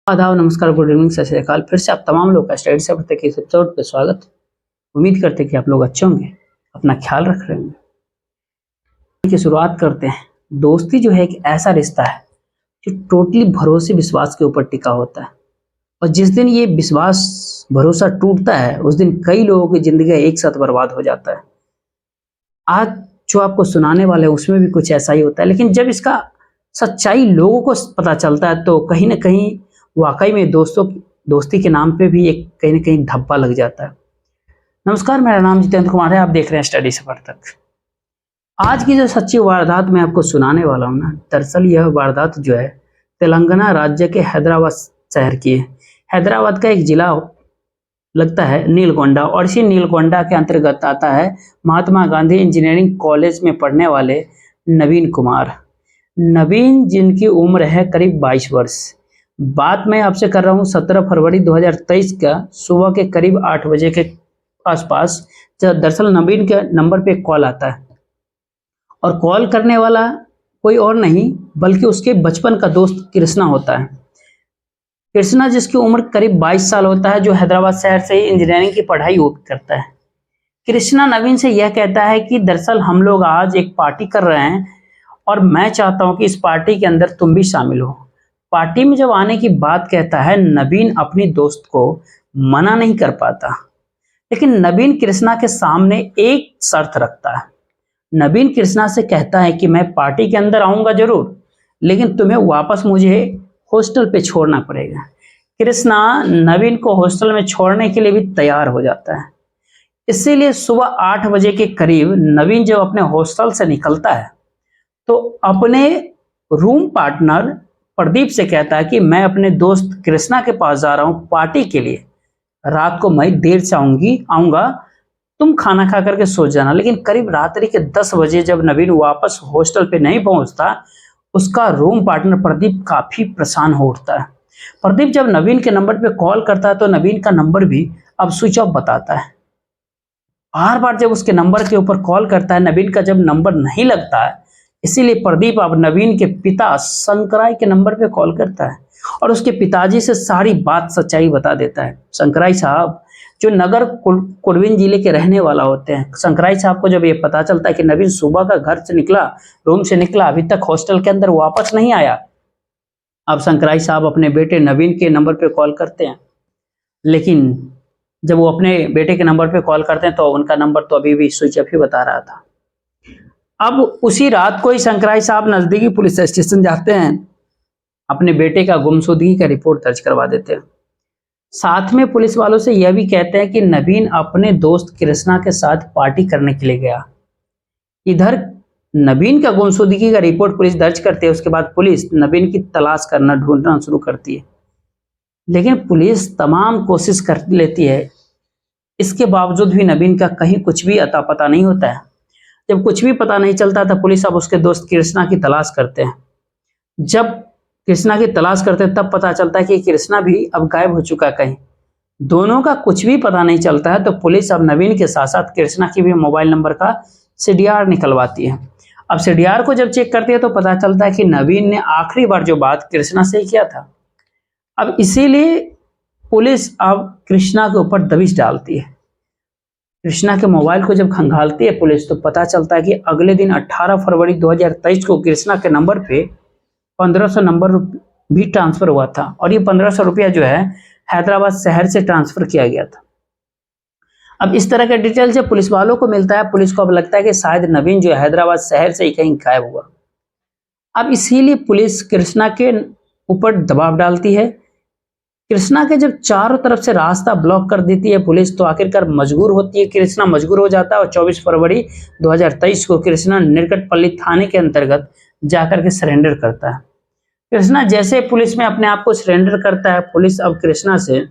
आदाब, नमस्कार, good evening, सत श्री अकाल। फिर से आप तमाम लोग का स्टडी सेंटर तक इस एपिसोड पे स्वागत। उम्मीद करते हैं कि आप लोग अच्छे होंगे, अपना ख्याल रख रहे होंगे। की शुरुआत करते हैं। दोस्ती जो है एक ऐसा रिश्ता है जो टोटली भरोसे विश्वास के ऊपर टिका होता है, और जिस दिन ये विश्वास भरोसा टूटता है उस दिन कई लोगों की जिंदगी एक साथ बर्बाद हो जाता है। आज जो आपको सुनाने वाले हैं उसमें भी कुछ ऐसा ही होता है, लेकिन जब इसका सच्चाई लोगों को पता चलता है तो कहीं ना कहीं वाकई में दोस्ती के नाम पे भी एक कहीं ना कहीं धब्बा लग जाता है। नमस्कार, मेरा नाम जितेंद्र कुमार है, आप देख रहे हैं स्टडी सफर तक। आज की जो सच्ची वारदात मैं आपको सुनाने वाला हूँ ना, दरअसल यह वारदात जो है तेलंगाना राज्य के हैदराबाद शहर की है। हैदराबाद का एक जिला लगता है नीलगोंडा, और इसी नीलगोंडा के अंतर्गत आता है महात्मा गांधी इंजीनियरिंग कॉलेज में पढ़ने वाले नवीन कुमार। नवीन जिनकी उम्र है करीब 22 वर्ष। बात मैं आपसे कर रहा हूँ 17 फरवरी 2023 का सुबह के करीब 8 बजे के आसपास, जब दरअसल नवीन के नंबर पे कॉल आता है, और कॉल करने वाला कोई और नहीं बल्कि उसके बचपन का दोस्त कृष्णा होता है। कृष्णा जिसकी उम्र करीब 22 साल होता है, जो हैदराबाद शहर से ही इंजीनियरिंग की पढ़ाई करता है। कृष्णा नवीन से यह कहता है कि दरअसल हम लोग आज एक पार्टी कर रहे हैं और मैं चाहता हूं कि इस पार्टी के अंदर तुम भी शामिल हो। पार्टी में जब आने की बात कहता है, नवीन अपनी दोस्त को मना नहीं कर पाता, लेकिन नवीन कृष्णा के सामने एक शर्त रखता है। नवीन कृष्णा से कहता है कि मैं पार्टी के अंदर आऊंगा जरूर, लेकिन तुम्हें वापस मुझे हॉस्टल पे छोड़ना पड़ेगा। कृष्णा नवीन को हॉस्टल में छोड़ने के लिए भी तैयार हो जाता है। इसीलिए सुबह 8 बजे के करीब नवीन जब अपने हॉस्टल से निकलता है तो अपने रूम पार्टनर प्रदीप से कहता है कि मैं अपने दोस्त कृष्णा के पास जा रहा हूं पार्टी के लिए, रात को मैं देर से आऊंगा, तुम खाना खा करके सो जाना। लेकिन करीब रात्रि के 10 बजे जब नवीन वापस हॉस्टल पे नहीं पहुंचता, उसका रूम पार्टनर प्रदीप काफी परेशान हो उठता है। प्रदीप जब नवीन के नंबर पे कॉल करता है तो नवीन का नंबर भी अब स्विच ऑफ बताता है। बार बार जब उसके नंबर के ऊपर कॉल करता है, नवीन का जब नंबर नहीं लगता है, इसीलिए प्रदीप अब नवीन के पिता शंकराई के नंबर पे कॉल करता है और उसके पिताजी से सारी बात सच्चाई बता देता है। शंकराई साहब जो नगर कुलविन जिले के रहने वाला होते हैं, शंकराई साहब को जब ये पता चलता है कि नवीन सुबह का घर से निकला, रूम से निकला, अभी तक हॉस्टल के अंदर वापस नहीं आया, अब शंकराई साहब अपने बेटे नवीन के नंबर पे कॉल करते हैं। लेकिन जब वो अपने बेटे के नंबर पे कॉल करते हैं तो उनका नंबर तो अभी भी स्विच ऑफ ही बता रहा था। अब उसी रात को ही शंकराई साहब नजदीकी पुलिस स्टेशन जाते हैं, अपने बेटे का गुमशुदगी का रिपोर्ट दर्ज करवा देते हैं। साथ में पुलिस वालों से यह भी कहते हैं कि नवीन अपने दोस्त कृष्णा के साथ पार्टी करने के लिए गया। इधर नवीन का गुमशुदगी का रिपोर्ट पुलिस दर्ज करती है, उसके बाद पुलिस नवीन की तलाश करना, ढूंढना शुरू करती है। लेकिन पुलिस तमाम कोशिश कर लेती है, इसके बावजूद भी नवीन का कहीं कुछ भी अता पता नहीं होता है। जब कुछ भी पता नहीं चलता तो पुलिस अब उसके दोस्त कृष्णा की तलाश करते हैं। जब कृष्णा की तलाश करते हैं तब पता चलता है कि कृष्णा भी अब गायब हो चुका है कहीं। दोनों का कुछ भी पता नहीं चलता है तो पुलिस अब नवीन के साथ साथ कृष्णा की भी मोबाइल नंबर का सीडीआर निकलवाती है। अब सीडीआर को जब चेक करती है तो पता चलता है कि नवीन ने आखिरी बार जो बात कृष्णा से किया था। अब इसीलिए पुलिस अब कृष्णा के ऊपर दबिश डालती है। कृष्णा के मोबाइल को जब खंगालती है पुलिस तो पता चलता है कि अगले दिन 18 फरवरी 2023 को कृष्णा के नंबर पे 1500 नंबर भी ट्रांसफर हुआ था, और ये 1500 रुपया जो है हैदराबाद शहर से ट्रांसफर किया गया था। अब इस तरह का डिटेल जब पुलिस वालों को मिलता है, पुलिस को अब लगता है कि शायद नवीन जो हैदराबाद शहर से ही कहीं गायब हुआ। अब इसीलिए पुलिस कृष्णा के ऊपर दबाव डालती है। कृष्णा के जब चारों तरफ से रास्ता ब्लॉक कर देती है पुलिस तो आखिरकार मजबूर होती है, कृष्णा मजबूर हो जाता है, और 24 फरवरी 2023 को कृष्णा निरकटपल्ली थाने के अंतर्गत जाकर के सरेंडर करता है। कृष्णा जैसे पुलिस में अपने आप को सरेंडर करता है, पुलिस अब कृष्णा से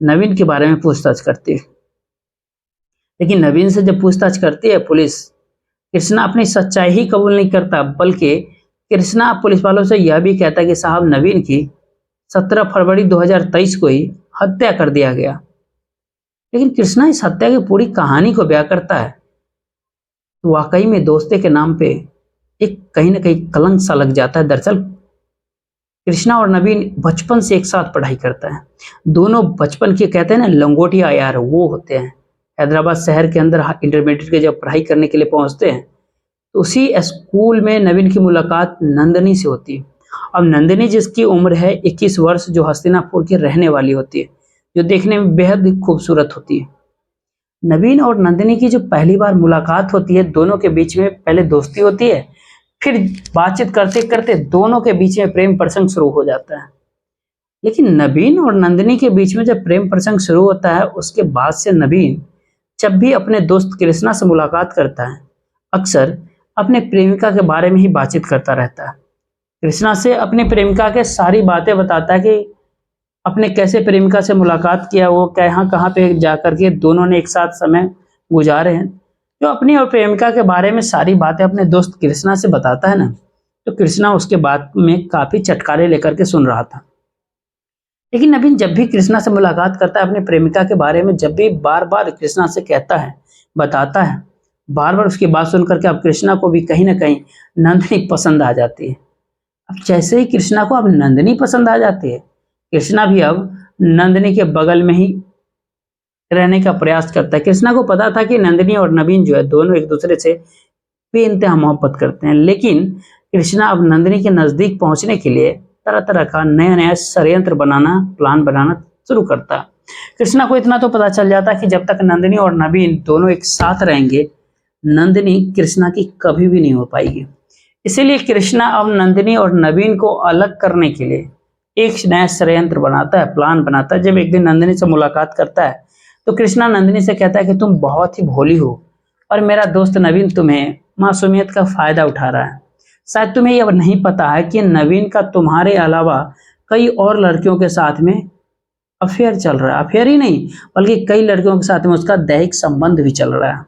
नवीन के बारे में पूछताछ करती है। लेकिन नवीन से जब पूछताछ करती है पुलिस, कृष्णा अपनी सच्चाई ही कबूल नहीं करता, बल्कि कृष्णा पुलिस वालों से यह भी कहता है कि साहब नवीन की 17 फरवरी 2023 को ही हत्या कर दिया गया। लेकिन कृष्णा इस हत्या की पूरी कहानी को बयां करता है तो वाकई में दोस्ती के नाम पे एक कहीं ना कहीं कलंक सा लग जाता है। दरअसल कृष्णा और नवीन बचपन से एक साथ पढ़ाई करता है। दोनों बचपन के कहते हैं ना लंगोटिया यार वो होते हैं। हैदराबाद शहर के अंदर इंटरमीडिएट के जब पढ़ाई करने के लिए पहुंचते हैं तो उसी स्कूल में नवीन की मुलाकात नंदिनी से होती है। अब नंदिनी जिसकी उम्र है 21 वर्ष, जो हस्तिनापुर की रहने वाली होती है, जो देखने में बेहद ही खूबसूरत होती है। नवीन और नंदिनी की जो पहली बार मुलाकात होती है, दोनों के बीच में पहले दोस्ती होती है, फिर बातचीत करते करते दोनों के बीच में प्रेम प्रसंग शुरू हो जाता है। लेकिन नवीन और नंदिनी के बीच में जब प्रेम प्रसंग शुरू होता है, उसके बाद से नवीन जब भी अपने दोस्त कृष्णा से मुलाकात करता है, अक्सर अपने प्रेमिका के बारे में ही बातचीत करता रहता है। कृष्णा से अपनी प्रेमिका के सारी बातें बताता है कि अपने कैसे प्रेमिका से मुलाकात किया, वो कहाँ कहाँ पे जाकर के दोनों ने एक साथ समय गुजारे हैं। जो अपनी और प्रेमिका के बारे में सारी बातें अपने दोस्त कृष्णा से बताता है ना, तो कृष्णा उसके बात में काफी चटकारे लेकर के सुन रहा था। लेकिन नवीन जब भी कृष्णा से मुलाकात करता है, अपनी प्रेमिका के बारे में जब भी बार बार कृष्णा से कहता है, बताता है, बार बार उसकी बात सुन करके अब कृष्णा को भी कहीं ना कहीं नंदिनी पसंद आ जाती है। अब जैसे ही कृष्णा को अब नंदिनी पसंद आ जाती है, कृष्णा भी अब नंदिनी के बगल में ही रहने का प्रयास करता है। कृष्णा को पता था कि नंदिनी और नवीन जो है दोनों एक दूसरे से बेइंतहा मोहब्बत करते हैं, लेकिन कृष्णा अब नंदिनी के नजदीक पहुंचने के लिए तरह तरह का नया नया षड्यंत्र बनाना, प्लान बनाना शुरू करता है। कृष्णा को इतना तो पता चल जाता है कि जब तक नंदिनी और नवीन दोनों एक साथ रहेंगे, नंदिनी कृष्णा की कभी भी नहीं हो पाएगी। इसीलिए कृष्णा अब नंदिनी और नवीन को अलग करने के लिए एक नया षड्यंत्र बनाता है, प्लान बनाता है। जब एक दिन नंदिनी से मुलाकात करता है तो कृष्णा नंदिनी से कहता है कि तुम बहुत ही भोली हो और मेरा दोस्त नवीन तुम्हें मासूमियत का फायदा उठा रहा है। शायद तुम्हें यह नहीं पता है कि नवीन का तुम्हारे अलावा कई और लड़कियों के साथ में अफेयर चल रहा है। अफेयर ही नहीं बल्कि कई लड़कियों के साथ में उसका दैहिक संबंध भी चल रहा है।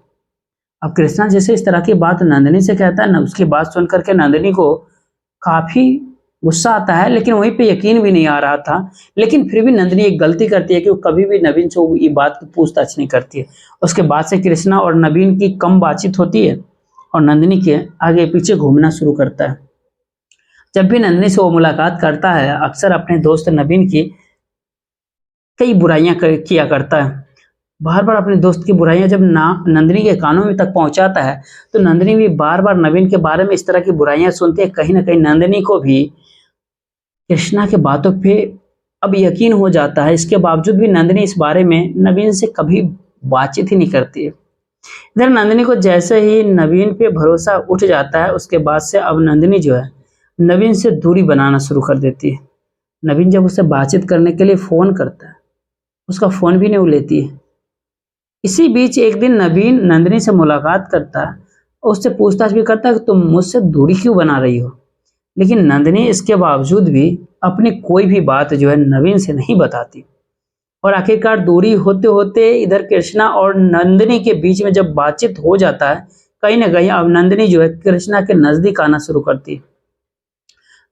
अब कृष्णा जैसे इस तरह की बात नंदिनी से कहता है ना, उसकी बात सुन करके नंदिनी को काफी गुस्सा आता है, लेकिन वहीं पे यकीन भी नहीं आ रहा था। लेकिन फिर भी नंदिनी एक गलती करती है कि वो कभी भी नवीन से ये बात की पूछताछ नहीं करती है। उसके बाद से कृष्णा और नवीन की कम बातचीत होती है और नंदिनी के आगे पीछे घूमना शुरू करता है। जब भी नंदिनी से वो मुलाकात करता है, अक्सर अपने दोस्त नवीन की कई बुराइयां किया करता है। बार बार अपने दोस्त की बुराइयां जब नंदिनी के कानों में तक पहुंचाता है, तो नंदिनी भी बार बार नवीन के बारे में इस तरह की बुराइयां सुनते हैं। कहीं ना कहीं नंदिनी को भी कृष्णा के बातों पे अब यकीन हो जाता है। इसके बावजूद भी नंदिनी इस बारे में नवीन से कभी बातचीत ही नहीं करती है। इधर नंदिनी को जैसे ही नवीन पे भरोसा उठ जाता है, उसके बाद से अब नंदिनी जो है नवीन से दूरी बनाना शुरू कर देती है। नवीन जब उससे बातचीत करने के लिए फोन करता है, उसका फोन भी नहीं लेती है। इसी बीच एक दिन नवीन नंदिनी से मुलाकात करता है और उससे पूछताछ भी करता है कि तुम मुझसे दूरी क्यों बना रही हो। लेकिन नंदिनी इसके बावजूद भी अपनी कोई भी बात जो है नवीन से नहीं बताती। और आखिरकार दूरी होते होते इधर कृष्णा और नंदिनी के बीच में जब बातचीत हो जाता है, कहीं ना कहीं अब नंदिनी जो है कृष्णा के नजदीक आना शुरू करती है।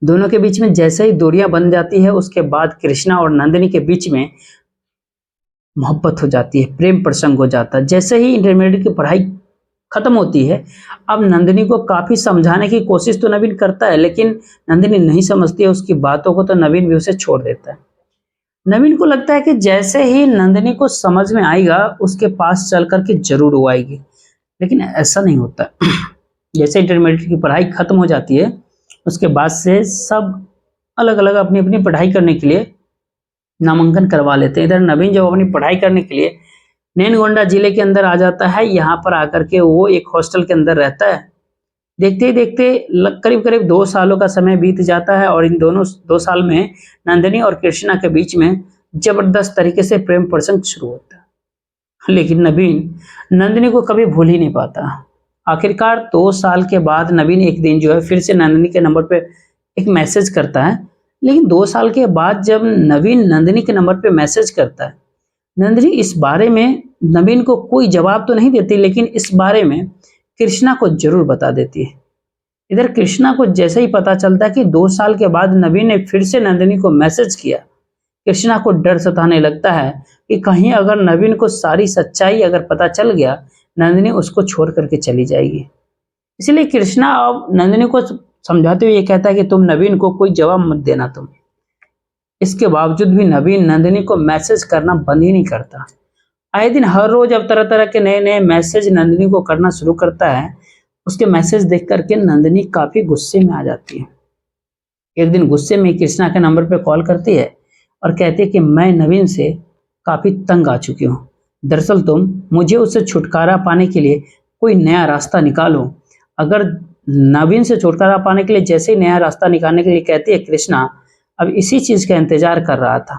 दोनों के बीच में जैसे ही दूरियां बन जाती है, उसके बाद कृष्णा और नंदिनी के बीच में मोहब्बत हो जाती है, प्रेम प्रसंग हो जाता है। जैसे ही इंटरमीडिएट की पढ़ाई खत्म होती है, अब नंदिनी को काफी समझाने की कोशिश तो नवीन करता है, लेकिन नंदिनी नहीं समझती है उसकी बातों को, तो नवीन भी उसे छोड़ देता है। नवीन को लगता है कि जैसे ही नंदिनी को समझ में आएगा, उसके पास चल करके जरूर वो आएगी, लेकिन ऐसा नहीं होता। जैसे इंटरमीडिएट की पढ़ाई खत्म हो जाती है, उसके बाद से सब अलग अलग अपनी अपनी पढ़ाई करने के लिए नामांकन करवा लेते हैं। इधर नवीन जब अपनी पढ़ाई करने के लिए नैनगोंडा जिले के अंदर आ जाता है, यहाँ पर आकर के वो एक हॉस्टल के अंदर रहता है। देखते ही देखते करीब करीब 2 सालों का समय बीत जाता है और इन दोनों 2 साल में नंदिनी और कृष्णा के बीच में जबरदस्त तरीके से प्रेम प्रसंग शुरू होता है। लेकिन नवीन नंदिनी को कभी भूल ही नहीं पाता। आखिरकार 2 साल के बाद नवीन एक दिन जो है फिर से नंदिनी के नंबर पे एक मैसेज करता है। लेकिन 2 साल के बाद जब नवीन नंदिनी के नंबर पे मैसेज करता है, नंदिनी इस बारे में नवीन को कोई जवाब तो नहीं देती, लेकिन इस बारे में कृष्णा को जरूर बता देती है। इधर कृष्णा को जैसे ही पता चलता है कि 2 साल के बाद नवीन ने फिर से नंदिनी को मैसेज किया, कृष्णा को डर सताने लगता है कि कहीं अगर नवीन को सारी सच्चाई अगर पता चल गया, नंदिनी उसको छोड़ करके चली जाएगी। इसलिए कृष्णा अब नंदिनी को समझाते हुए ये कहता है कि तुम नवीन को कोई जवाब मत देना तुम, इसके बावजूद भी नवीन नंदिनी को मैसेज करना बंद ही नहीं करता। आए दिन हर रोज अब तरह तरह के नए नए मैसेज नंदिनी को करना शुरू करता है। उसके मैसेज देख करके नंदिनी काफी गुस्से में आ जाती है। एक दिन गुस्से में कृष्णा के नंबर पे कॉल करती है और कहती है कि मैं नवीन से काफी तंग आ चुकी हूँ। दरअसल तुम मुझे उससे छुटकारा पाने के लिए कोई नया रास्ता निकालो। अगर नवीन से छुटकारा पाने के लिए जैसे ही नया रास्ता निकालने के लिए कहती है कृष्णा अब इसी चीज का इंतजार कर रहा था।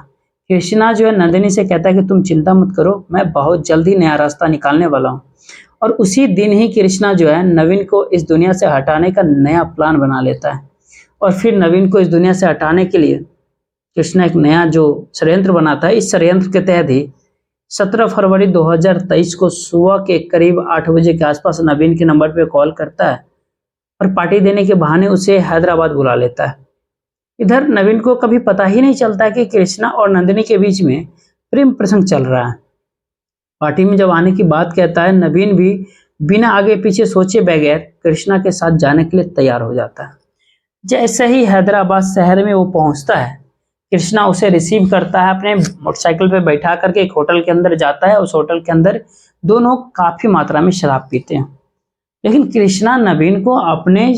कृष्णा जो है नंदिनी से कहता है कि तुम चिंता मत करो, मैं बहुत जल्दी नया रास्ता निकालने वाला हूँ। और उसी दिन ही कृष्णा जो है नवीन को इस दुनिया से हटाने का नया प्लान बना लेता है। और फिर नवीन को इस दुनिया से हटाने के लिए कृष्णा एक नया जो षड्यंत्र बनाता है। इस षड्यंत्र के तहत ही 17 फरवरी 2023 को सुबह के करीब 8 बजे के आसपास नवीन के नंबर पर कॉल करता है और पार्टी देने के बहाने उसे हैदराबाद बुला लेता है। इधर नवीन को कभी पता ही नहीं चलता कि कृष्णा और नंदिनी के बीच में प्रेम प्रसंग चल रहा है। पार्टी में जब आने की बात कहता है नवीन भी बिना आगे पीछे सोचे बगैर कृष्णा के साथ जाने के लिए तैयार हो जाता है। जैसे ही हैदराबाद शहर में वो पहुंचता है कृष्णा उसे रिसीव करता है, अपने मोटरसाइकिल पे बैठा करके एक होटल के अंदर जाता है। उस होटल के अंदर दोनों काफी मात्रा में शराब पीते हैं, लेकिन कृष्णा नवीन को अपने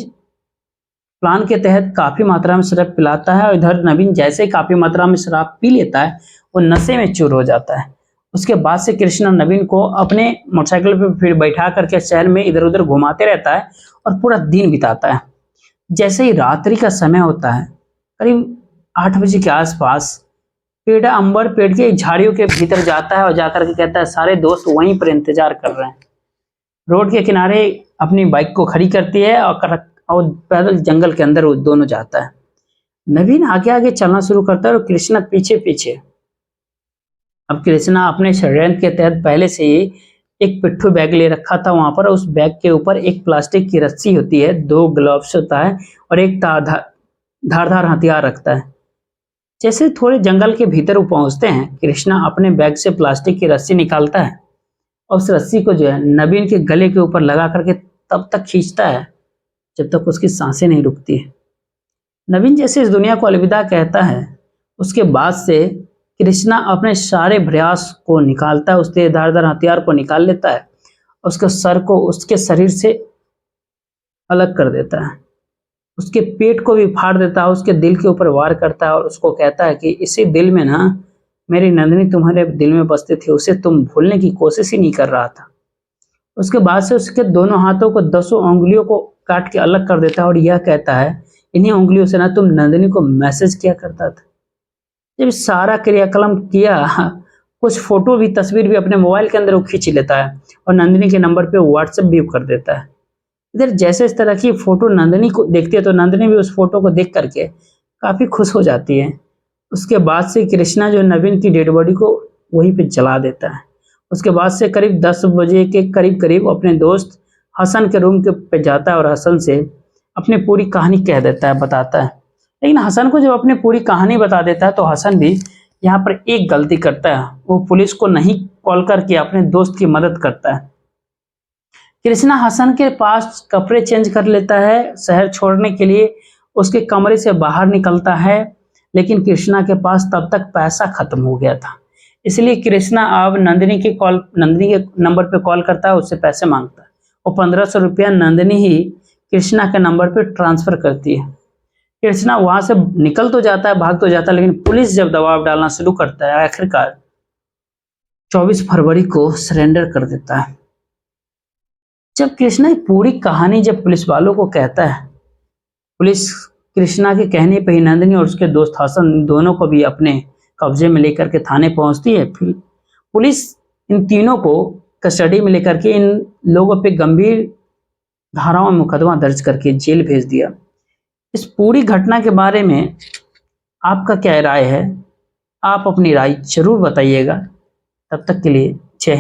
प्लान के तहत काफी मात्रा में शराब पिलाता है। और इधर नवीन जैसे ही काफी मात्रा में शराब पी लेता है वो नशे में चूर हो जाता है। उसके बाद से कृष्णा नवीन को अपने मोटरसाइकिल पे फिर बैठा करके शहर में इधर उधर घुमाते रहता है और पूरा दिन बिताता है। जैसे ही रात्रि का समय होता है करीब 8 बजे के आसपास पेड़ा अंबर पेड़ के झाड़ियों के भीतर जाता है और जाकर के कहता है सारे दोस्त वहीं पर इंतजार कर रहे हैं। रोड के किनारे अपनी बाइक को खड़ी करती है और पैदल जंगल के अंदर वो दोनों जाता है। नवीन आगे आगे चलना शुरू करता है और कृष्णा पीछे पीछे। अब कृष्णा अपने षड्यंत्र के तहत पहले से ही एक पिट्ठू बैग ले रखा था वहां पर। उस बैग के ऊपर एक प्लास्टिक की रस्सी होती है, 2 ग्लव्स होता है और एक धारदार हथियार रखता है। जैसे थोड़े जंगल के भीतर वो पहुंचते हैं कृष्णा अपने बैग से प्लास्टिक की रस्सी निकालता है और उस रस्सी को जो है नवीन के गले के ऊपर लगा करके तब तक खींचता है जब तक उसकी सांसें नहीं रुकती है। नवीन जैसे इस दुनिया को अलविदा कहता है उसके बाद से कृष्णा अपने सारे प्रयास को निकालता है, उसके धारदार हथियार को निकाल लेता है, उसके सर को उसके शरीर से अलग कर देता है, उसके पेट को भी फाड़ देता है, उसके दिल के ऊपर वार करता है और उसको कहता है कि इसी दिल में ना मेरी नंदिनी तुम्हारे दिल में बसती थी, उसे तुम भूलने की कोशिश ही नहीं कर रहा था। उसके बाद से उसके दोनों हाथों को 10 उंगलियों को काट के अलग कर देता है और यह कहता है इन्हीं उंगलियों से ना तुम नंदिनी को मैसेज किया करता था। जब सारा क्रियाक्रम किया कुछ फोटो भी तस्वीर भी अपने मोबाइल के अंदर वो खींच लेता है और नंदिनी के नंबर पे व्हाट्सएप भी कर देता है। इधर जैसे इस तरह की फोटो नंदिनी को देखती है तो नंदिनी भी उस फोटो को देख करके काफी खुश हो जाती है। उसके बाद से कृष्णा जो नवीन की डेड बॉडी को वहीं पे जला देता है। उसके बाद से करीब 10 बजे के करीब करीब अपने दोस्त हसन के रूम के पे जाता है और हसन से अपनी पूरी कहानी कह देता है, बताता है। लेकिन हसन को जब अपनी पूरी कहानी बता देता है तो हसन भी यहाँ पर एक गलती करता है, वो पुलिस को नहीं कॉल करके अपने दोस्त की मदद करता है। कृष्णा हसन के पास कपड़े चेंज कर लेता है शहर छोड़ने के लिए, उसके कमरे से बाहर निकलता है, लेकिन कृष्णा के पास तब तक पैसा खत्म हो गया था। इसलिए कृष्णा अब नंदिनी के नंबर पे कॉल करता है, उससे पैसे मांगता है। वो 1500 रुपया नंदिनी ही कृष्णा के नंबर पे ट्रांसफर करती है। कृष्णा वहां से निकल तो जाता है, भाग तो जाता है, लेकिन पुलिस जब दबाव डालना शुरू करता है आखिरकार 24 फरवरी को सरेंडर कर देता है। जब कृष्णा पूरी कहानी जब पुलिस वालों को कहता है, पुलिस कृष्णा के कहने पर ही नंदिनी और उसके दोस्त हसन दोनों को भी अपने कब्जे में लेकर के थाने पहुंचती है। फिर पुलिस इन तीनों को कस्टडी में लेकर के इन लोगों पे गंभीर धाराओं में मुकदमा दर्ज करके जेल भेज दिया। इस पूरी घटना के बारे में आपका क्या राय है? आप अपनी राय जरूर बताइएगा। तब तक के लिए